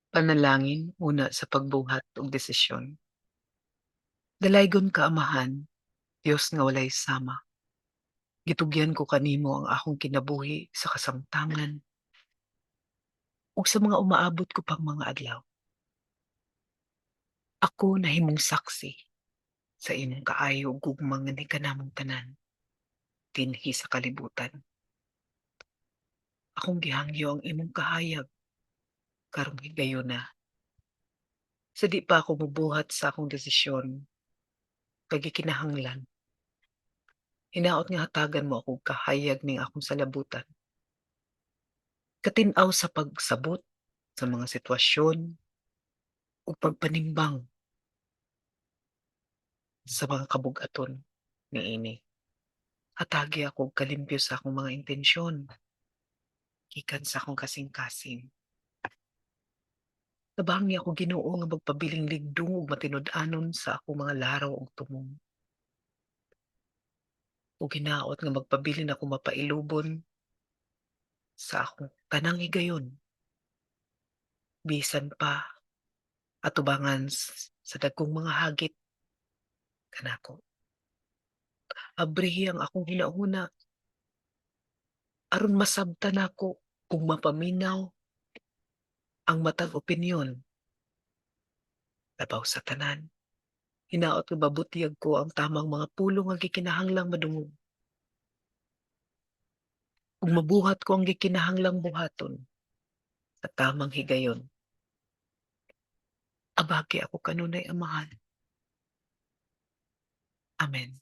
Panalangin una sa pagbuhat og desisyon. Dalaygon ka Amahan, Dios nga walay sama. Gitugyan ko kanimo ang akong kinabuhi sa kasamtangan ug sa mga umaabot ko pang mga adlaw. Ako nahimong saksi sa imong kaayo ug gugma nga kanamong tanan dinhi sa kalibutan. Akong gihangyo ang imong kahayag karong higayon na. Sa di pa ako mobuhat sa akong desisyon kay gikinahanglan, hinaot nga hatagan mo ako og kahayag ning akong salabutan. Katin-aw sa pagsabot sa mga sitwasyon ug pagpanimbang sa mga kabug-aton niini. Hatagi ako og kalimpyo sa akong mga intensyon gikan sa akong kasing-kasing. Tabang niya ako Ginoo nga magpabiling ligdong ug matinud-anon sa akong mga laraw ug tumong. Ug hinaot nga magpabilin ako mapailubon sa akong tanang higayon bisan pa atubangan sa dagkong mga hagit kanako. Abrihi ang akong hunahuna aron masabtan nako ug mapaminaw ang matag opinyon labaw sa tanan. Hinaot nga mabutyag ko ang tamang mga pulong nga gikinahanglang madungog ug mabuhat ko ang gikinahanglang buhaton sa tamang higayon. Abagi ako kanunay Amahan. Amen.